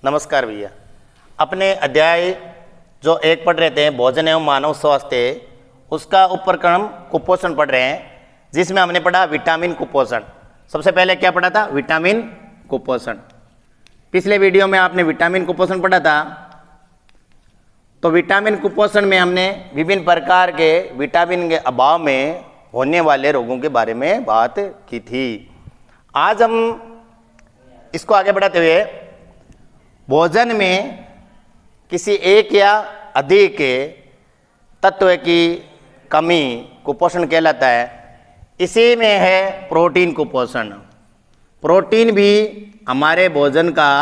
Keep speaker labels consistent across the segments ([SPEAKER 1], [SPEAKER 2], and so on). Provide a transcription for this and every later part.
[SPEAKER 1] नमस्कार भैया। अपने अध्याय जो एक पढ़ रहे थे भोजन एवं मानव स्वास्थ्य, उसका उपक्रम कुपोषण पढ़ रहे हैं, जिसमें हमने पढ़ा विटामिन कुपोषण। सबसे पहले क्या पढ़ा था? विटामिन कुपोषण। पिछले वीडियो में आपने विटामिन कुपोषण पढ़ा था। तो विटामिन कुपोषण में हमने विभिन्न प्रकार के विटामिन के अभाव में होने वाले रोगों के बारे में बात की थी। आज हम इसको आगे बढ़ाते हुए भोजन में किसी एक या अधिक तत्व की कमी कुपोषण कहलाता है। इसी में है प्रोटीन कुपोषण। प्रोटीन भी हमारे भोजन का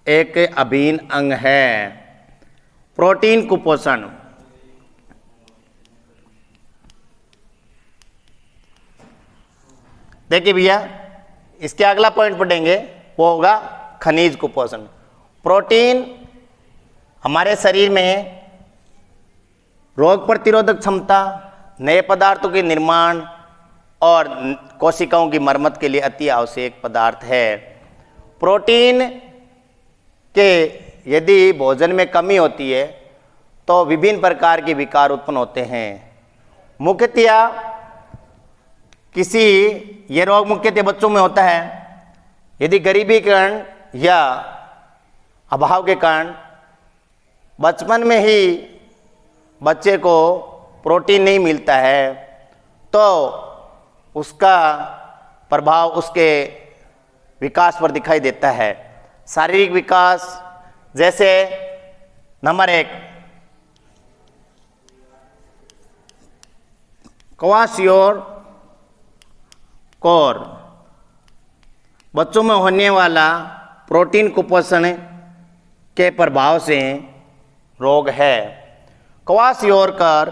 [SPEAKER 1] एक अभिन्न अंग है। प्रोटीन कुपोषण देखिए भैया, इसके अगला पॉइंट पढ़ेंगे, वो होगा खनिज कुपोषण। प्रोटीन हमारे शरीर में रोग प्रतिरोधक क्षमता, नए पदार्थों के निर्माण और कोशिकाओं की मरम्मत के लिए अति आवश्यक पदार्थ है। प्रोटीन के यदि भोजन में कमी होती है तो विभिन्न प्रकार के विकार उत्पन्न होते हैं। मुख्यतया ये रोग मुख्यतः बच्चों में होता है। यदि गरीबी के कारण या अभाव के कारण बचपन में ही बच्चे को प्रोटीन नहीं मिलता है तो उसका प्रभाव उसके विकास पर दिखाई देता है। शारीरिक विकास, जैसे नंबर 1 क्वाशियोर कोर, बच्चों में होने वाला प्रोटीन कुपोषण के प्रभाव से रोग है। क्वाशियोरकर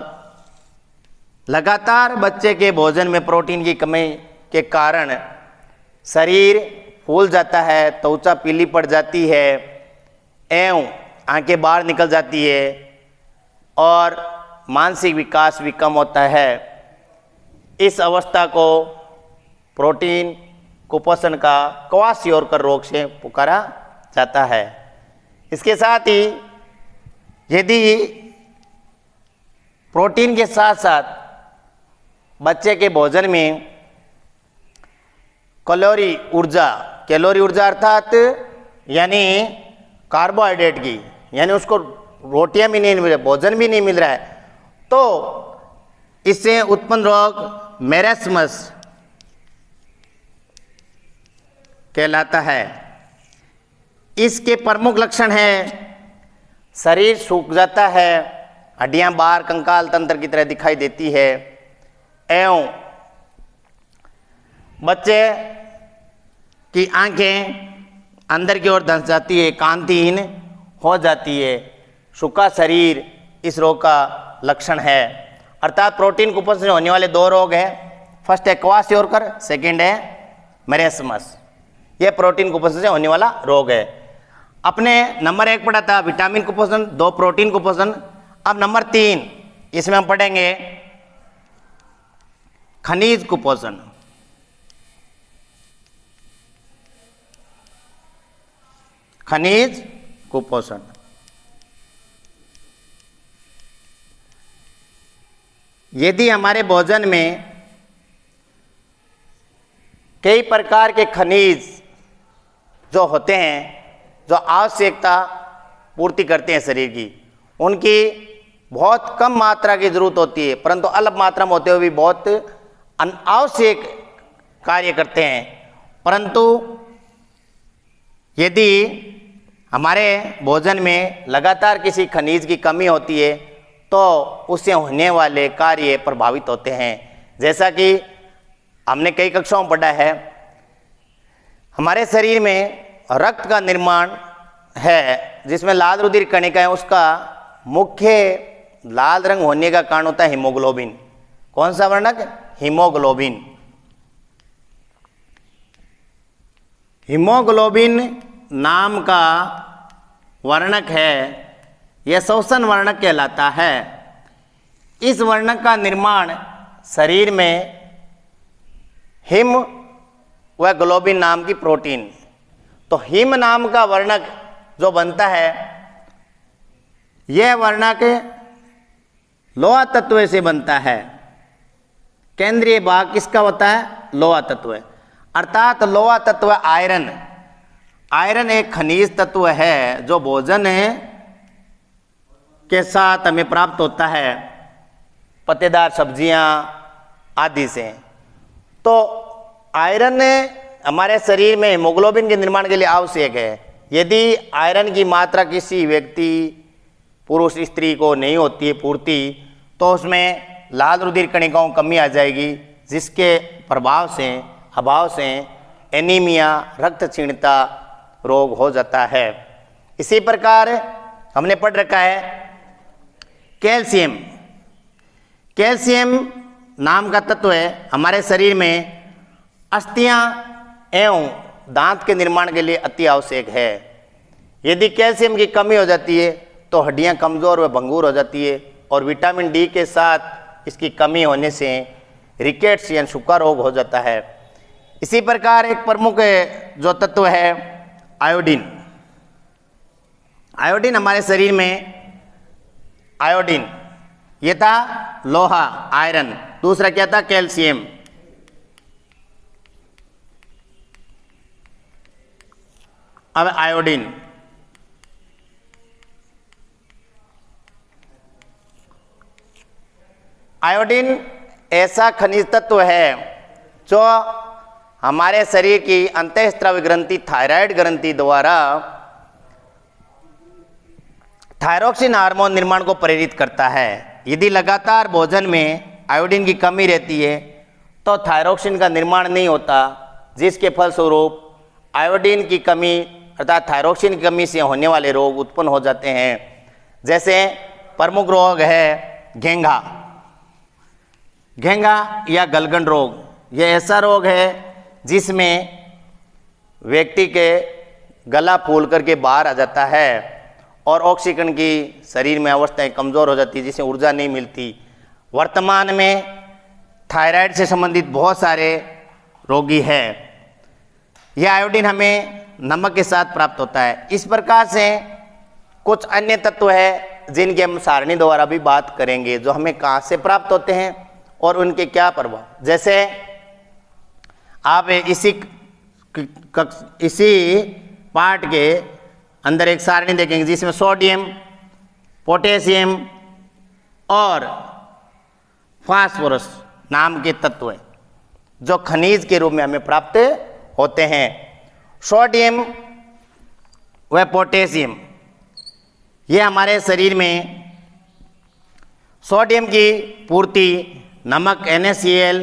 [SPEAKER 1] लगातार बच्चे के भोजन में प्रोटीन की कमी के कारण शरीर फूल जाता है, त्वचा पीली पड़ जाती है एवं आंखें बाहर निकल जाती है और मानसिक विकास भी कम होता है। इस अवस्था को प्रोटीन कुपोषण का क्वाशियोरकर रोग से पुकारा जाता है। इसके साथ ही यदि प्रोटीन के साथ साथ बच्चे के भोजन में कैलोरी ऊर्जा अर्थात यानी कार्बोहाइड्रेट की, यानी उसको रोटियां भी नहीं मिल रही, भोजन भी नहीं मिल रहा है, तो इससे उत्पन्न रोग मेरेस्मस कहलाता है। इसके प्रमुख लक्षण है शरीर सूख जाता है, हड्डियां बाहर कंकाल तंत्र की तरह दिखाई देती है एवं बच्चे की आंखें अंदर की ओर धंस जाती है, कांतिहीन हो जाती है। सूखा शरीर इस रोग का लक्षण है। अर्थात प्रोटीन कुपोषण से होने वाले 2 रोग हैं। फर्स्ट है क्वाशियोरकर, सेकेंड है मेरेस्मस। यह प्रोटीन कुपोषण से होने वाला रोग है। अपने नंबर 1 पढ़ा था विटामिन कुपोषण, 2 प्रोटीन कुपोषण। अब नंबर 3 इसमें हम पढ़ेंगे खनिज कुपोषण। खनिज कुपोषण यदि हमारे भोजन में कई प्रकार के खनिज जो होते हैं, जो आवश्यकता पूर्ति करते हैं शरीर की, उनकी बहुत कम मात्रा की जरूरत होती है, परंतु अल्प मात्रा में होते हुए भी बहुत अनावश्यक कार्य करते हैं। परंतु यदि हमारे भोजन में लगातार किसी खनिज की कमी होती है तो उससे होने वाले कार्य प्रभावित होते हैं। जैसा कि हमने कई कक्षाओं में पढ़ा है, हमारे शरीर में रक्त का निर्माण है जिसमें लाल रुधिर कणिकाएं, उसका मुख्य लाल रंग होने का कारण होता है हीमोग्लोबिन। कौन सा वर्णक? हीमोग्लोबिन। हीमोग्लोबिन नाम का वर्णक है, यह श्वसन वर्णक कहलाता है। इस वर्णक का निर्माण शरीर में हिम व ग्लोबिन नाम की प्रोटीन, तो हिम नाम का वर्णक जो बनता है यह वर्णक लोहा तत्व से बनता है। केंद्रीय भाग किसका होता है? लोहा तत्व। अर्थात लोहा तत्व आयरन, आयरन एक खनिज तत्व है जो भोजन के साथ हमें प्राप्त होता है, पत्तेदार सब्जियां आदि से। तो आयरन हमारे शरीर में हीमोग्लोबिन के निर्माण के लिए आवश्यक है। यदि आयरन की मात्रा किसी व्यक्ति, पुरुष स्त्री को नहीं होती है पूर्ति, तो उसमें लाल रुधिर कणिकाओं की कमी आ जाएगी, जिसके प्रभाव से, अभाव से एनीमिया, रक्त क्षीणता रोग हो जाता है। इसी प्रकार हमने पढ़ रखा है कैल्शियम। कैल्शियम नाम का तत्व है हमारे शरीर में अस्थियां एवं दांत के निर्माण के लिए अति आवश्यक है। यदि कैल्शियम की कमी हो जाती है तो हड्डियां कमज़ोर व भंगुर हो जाती है, और विटामिन डी के साथ इसकी कमी होने से रिकेट्स यानी सूखा रोग हो जाता है। इसी प्रकार एक प्रमुख जो तत्व है आयोडीन। आयोडीन हमारे शरीर में, आयोडीन ये था लोहा आयरन, दूसरा क्या था? कैल्शियम। अब आयोडीन, आयोडीन ऐसा खनिज तत्व है जो हमारे शरीर की अंतःस्रावी ग्रंथि थायराइड ग्रंथि द्वारा थायरोक्सिन हार्मोन निर्माण को प्रेरित करता है। यदि लगातार भोजन में आयोडीन की कमी रहती है तो थायरोक्सिन का निर्माण नहीं होता, जिसके फलस्वरूप आयोडीन की कमी अर्थात थायरोक्सिन की कमी से होने वाले रोग उत्पन्न हो जाते हैं। जैसे प्रमुख रोग है घेंघा, घेंघा या गलगंड रोग। यह ऐसा रोग है जिसमें व्यक्ति के गला फूल करके बाहर आ जाता है और ऑक्सीजन की शरीर में अवस्थाएं कमज़ोर हो जाती है, जिससे ऊर्जा नहीं मिलती। वर्तमान में थायराइड से संबंधित बहुत सारे रोगी हैं। यह आयोडीन हमें नमक के साथ प्राप्त होता है। इस प्रकार से कुछ अन्य तत्व है जिनकी हम सारणी द्वारा भी बात करेंगे, जो हमें कहाँ से प्राप्त होते हैं और उनके क्या प्रभाव। जैसे आप इसी पार्ट के अंदर एक सारणी देखेंगे जिसमें सोडियम, पोटेशियम और फास्फोरस नाम के तत्व हैं जो खनिज के रूप में हमें प्राप्त होते हैं। सोडियम व पोटेशियम ये हमारे शरीर में सोडियम की पूर्ति नमक NaCl,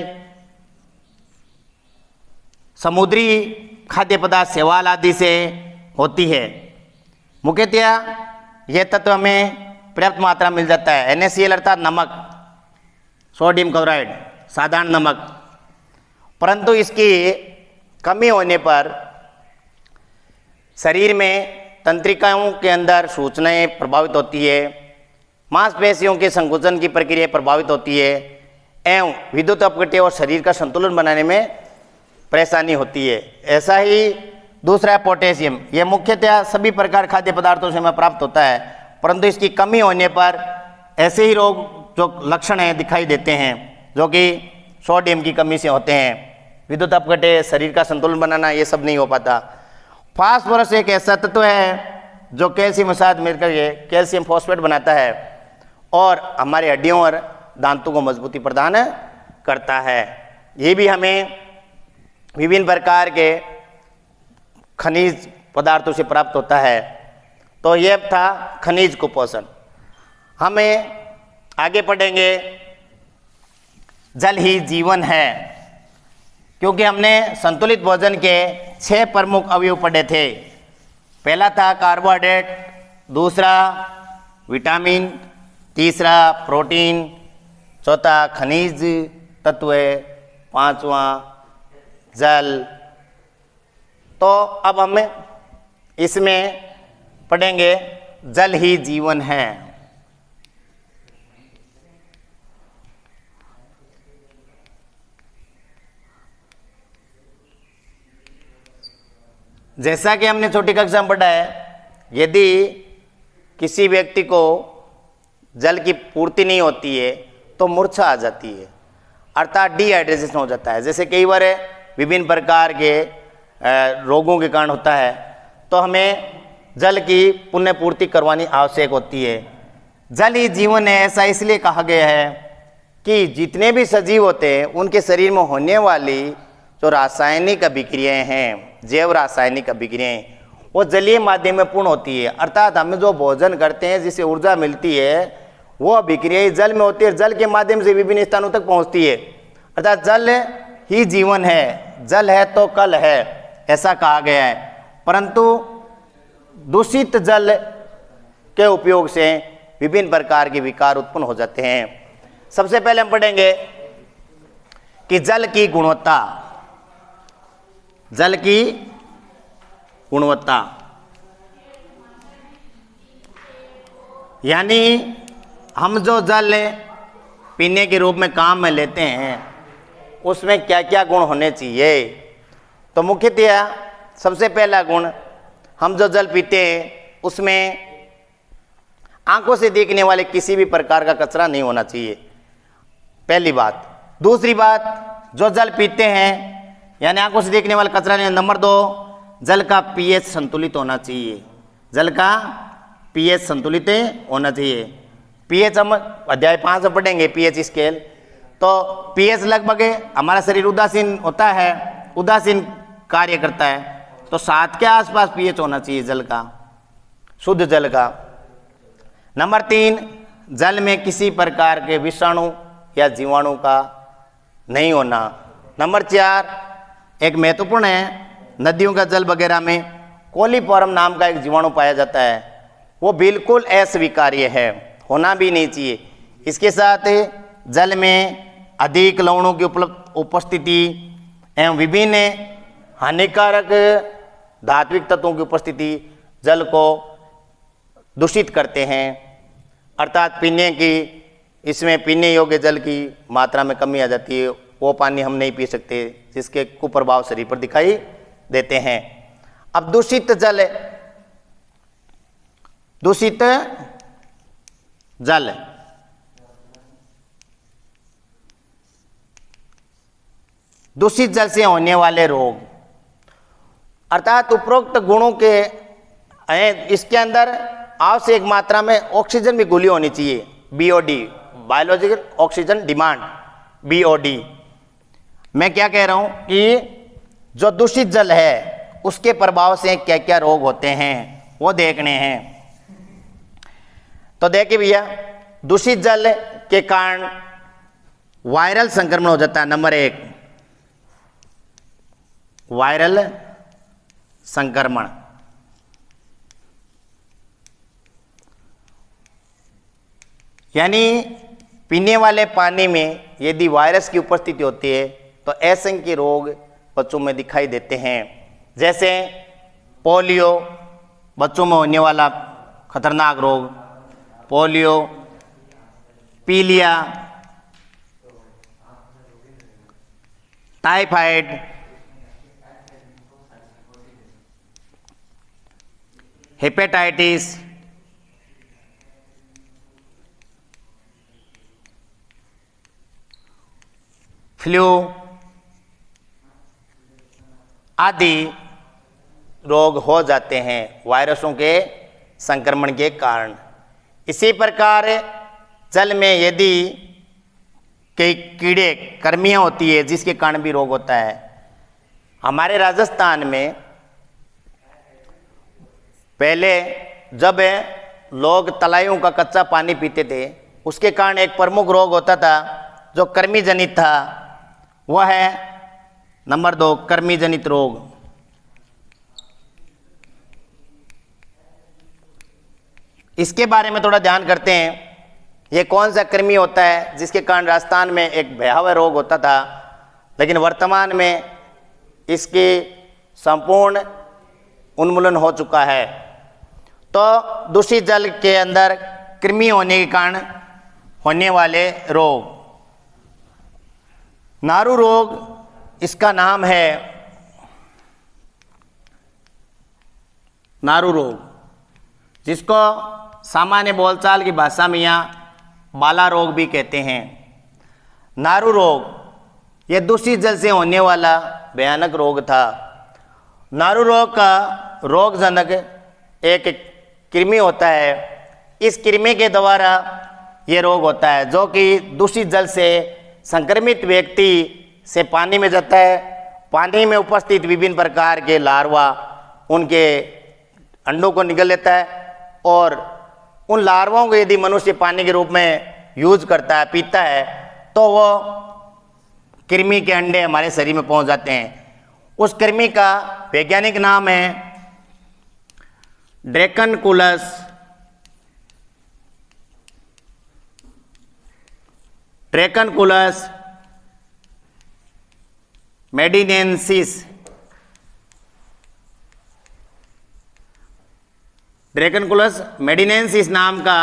[SPEAKER 1] समुद्री खाद्य पदार्थ शैवाल आदि से होती है। मुख्यतः यह तत्व हमें पर्याप्त मात्रा मिल जाता है। NaCl अर्थात नमक, सोडियम क्लोराइड साधारण नमक, परंतु इसकी कमी होने पर शरीर में तंत्रिकाओं के अंदर सूचनाएं प्रभावित होती है, मांसपेशियों के संकुचन की प्रक्रिया प्रभावित होती है एवं विद्युत अपघट्य और शरीर का संतुलन बनाने में परेशानी होती है। ऐसा ही दूसरा है पोटेशियम। यह मुख्यतः सभी प्रकार खाद्य पदार्थों से हमें प्राप्त होता है, परंतु इसकी कमी होने पर ऐसे ही रोग जो लक्षण हैं दिखाई देते हैं, जो कि सोडियम की कमी से होते हैं। विद्युत अपघट्य, शरीर का संतुलन बनाना, ये सब नहीं हो पाता। फास्फोरस एक ऐसा तत्व है जो कैल्शियम के साथ मिलकर के कैल्शियम फॉस्फेट बनाता है और हमारे हड्डियों और दांतों को मजबूती प्रदान करता है। ये भी हमें विभिन्न प्रकार के खनिज पदार्थों से प्राप्त होता है। तो यह था खनिज कुपोषण। हमें आगे पढ़ेंगे जल ही जीवन है, क्योंकि हमने संतुलित भोजन के 6 प्रमुख अवयव पढ़े थे। पहला था कार्बोहाइड्रेट, दूसरा विटामिन, तीसरा प्रोटीन, चौथा खनिज तत्व, पांचवा जल। तो अब हम इसमें पढ़ेंगे जल ही जीवन है। जैसा कि हमने छोटी कक्षा में पढ़ा है यदि किसी व्यक्ति को जल की पूर्ति नहीं होती है तो मूर्छा आ जाती है, अर्थात डिहाइड्रेशन हो जाता है। जैसे कई बार विभिन्न प्रकार के रोगों के कारण होता है, तो हमें जल की पुण्य पूर्ति करवानी आवश्यक होती है। जल ही जीवन है, ऐसा इसलिए कहा गया है कि जितने भी सजीव होते हैं उनके शरीर में होने वाली जो रासायनिक अभिक्रियाएं हैं, जैव रासायनिक अभिक्रियाएं, वो जलीय माध्यम में पूर्ण होती है। अर्थात हमें जो भोजन करते हैं जिससे ऊर्जा मिलती है वो अभिक्रियाएं जल में होती है, जल के माध्यम से विभिन्न स्थानों तक पहुंचती है। अर्थात जल ही जीवन है, जल है तो कल है, ऐसा कहा गया है। परंतु दूषित जल के उपयोग से विभिन्न प्रकार के विकार उत्पन्न हो जाते हैं। सबसे पहले हम पढ़ेंगे कि जल की गुणवत्ता, जल की गुणवत्ता यानी हम जो जल पीने के रूप में काम में लेते हैं उसमें क्या क्या गुण होने चाहिए। तो मुख्यतः सबसे पहला गुण, हम जो जल पीते हैं उसमें आंखों से देखने वाले किसी भी प्रकार का कचरा नहीं होना चाहिए, पहली बात। दूसरी बात, जो जल पीते हैं यानी आंखों से देखने वाला कचरा नहीं। नंबर 2, जल का पीएच संतुलित होना चाहिए, जल का पीएच संतुलित होना चाहिए। पीएच हम अध्याय 5 में पढ़ेंगे, पीएच स्केल। तो पीएच लगभग हमारा शरीर उदासीन होता है, उदासीन कार्य करता है, तो 7 के आसपास पीएच होना चाहिए जल का, शुद्ध जल का। नंबर 3, जल में किसी प्रकार के विषाणु या जीवाणु का नहीं होना। नंबर 4, एक महत्वपूर्ण है, नदियों का जल वगैरह में कोलीफॉर्म नाम का एक जीवाणु पाया जाता है, वो बिल्कुल अस्वीकार्य है, होना भी नहीं चाहिए। इसके साथ जल में अधिक लवणों की उपस्थिति एवं विभिन्न हानिकारक धात्विक तत्वों की उपस्थिति जल को दूषित करते हैं। अर्थात पीने की, इसमें पीने योग्य जल की मात्रा में कमी आ जाती है, वो पानी हम नहीं पी सकते, जिसके कुप्रभाव शरीर पर दिखाई देते हैं। अब दूषित जल, दूषित जल दूषित जल से होने वाले रोग, अर्थात उपरोक्त गुणों के इसके अंदर आवश्यक मात्रा में ऑक्सीजन भी घुली होनी चाहिए, BOD, biological oxygen demand, BOD. मैं क्या कह रहा हूं कि जो दूषित जल है उसके प्रभाव से क्या क्या रोग होते हैं वो देखने हैं। तो देखिए भैया, दूषित जल के कारण वायरल संक्रमण हो जाता है। नंबर 1, वायरल संक्रमण। यानी पीने वाले पानी में यदि वायरस की उपस्थिति होती है तो असंख्य रोग बच्चों में दिखाई देते हैं, जैसे पोलियो, बच्चों में होने वाला खतरनाक रोग पोलियो, पीलिया, टाइफाइड, हेपेटाइटिस, फ्लू आदि रोग हो जाते हैं वायरसों के संक्रमण के कारण। इसी प्रकार जल में यदि कई कीड़े कर्मियाँ होती है जिसके कारण भी रोग होता है। हमारे राजस्थान में पहले जब लोग तलाइयों का कच्चा पानी पीते थे उसके कारण एक प्रमुख रोग होता था जो कृमि जनित था, वह है नंबर 2, कृमि जनित रोग। इसके बारे में थोड़ा ध्यान करते हैं। ये कौन सा कृमि होता है जिसके कारण राजस्थान में एक भयावह रोग होता था, लेकिन वर्तमान में इसके संपूर्ण उन्मूलन हो चुका है। तो दूषित जल के अंदर कृमि होने के कारण होने वाले रोग, नारू रोग इसका नाम है, नारू रोग। जिसको सामान्य बोलचाल की भाषा में यहाँ बाला रोग भी कहते हैं। नारू रोग यह दूषित जल से होने वाला भयानक रोग था। नारू रोग का रोगजनक एक कृमि होता है। इस कृमि के द्वारा ये रोग होता है, जो कि दूषित जल से संक्रमित व्यक्ति से पानी में जाता है। पानी में उपस्थित विभिन्न प्रकार के लार्वा उनके अंडों को निगल लेता है और उन लार्वाओं को यदि मनुष्य पानी के रूप में यूज करता है, पीता है, तो वो कृमि के अंडे हमारे शरीर में पहुंच जाते हैं। उस कृमि का वैज्ञानिक नाम है ड्रैकनकुलस मेडिनेंसिस। ड्रैकनकुलस मेडिनेंसिस नाम का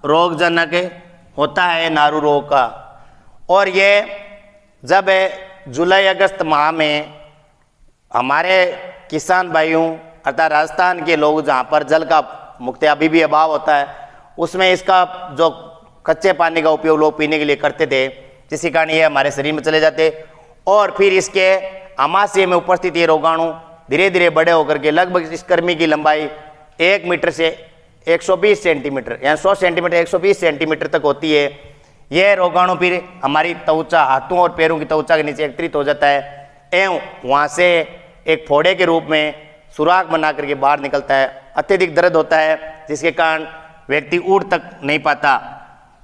[SPEAKER 1] रोगजनक होता है नारू रोग का। और ये जब जुलाई अगस्त माह में हमारे किसान भाइयों अर्थात राजस्थान के लोग जहाँ पर जल का मुख्य अभी भी अभाव होता है, उसमें इसका जो कच्चे पानी का उपयोग लोग पीने के लिए करते थे, जिसके कारण ये हमारे शरीर में चले जाते और फिर इसके आमाशय में उपस्थित ये रोगाणु धीरे धीरे बड़े होकर के लगभग इस कृमि की लंबाई 1 मीटर से 120 सेंटीमीटर यानी 100 सेंटीमीटर 120 सेंटीमीटर तक होती है। यह रोगाणु फिर हमारी त्वचा, हाथों और पैरों की त्वचा के नीचे एकत्रित हो जाता है एवं वहाँ से एक फोड़े के रूप में सुराख बना करके बाहर निकलता है। अत्यधिक दर्द होता है, जिसके कारण व्यक्ति उठ तक नहीं पाता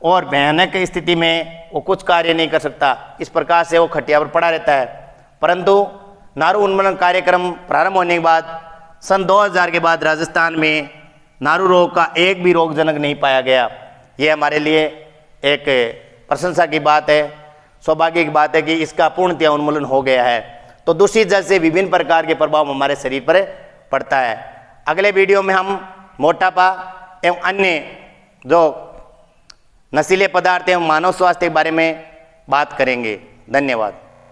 [SPEAKER 1] और भयानक स्थिति में वो कुछ कार्य नहीं कर सकता। इस प्रकार से वो खटिया पर पड़ा रहता है। परंतु नारू उन्मूलन कार्यक्रम प्रारंभ होने के बाद सन 2000 के बाद राजस्थान में नारू रोग का एक भी रोगजनक नहीं पाया गया। ये हमारे लिए एक प्रशंसा की बात है, सौभाग्य की बात है कि इसका पूर्णतया उन्मूलन हो गया है। तो दूषित जल से विभिन्न प्रकार के प्रभाव हमारे शरीर पर पड़ता है। अगले वीडियो में हम मोटापा एवं अन्य जो नशीले पदार्थ एवं मानव स्वास्थ्य के बारे में बात करेंगे। धन्यवाद।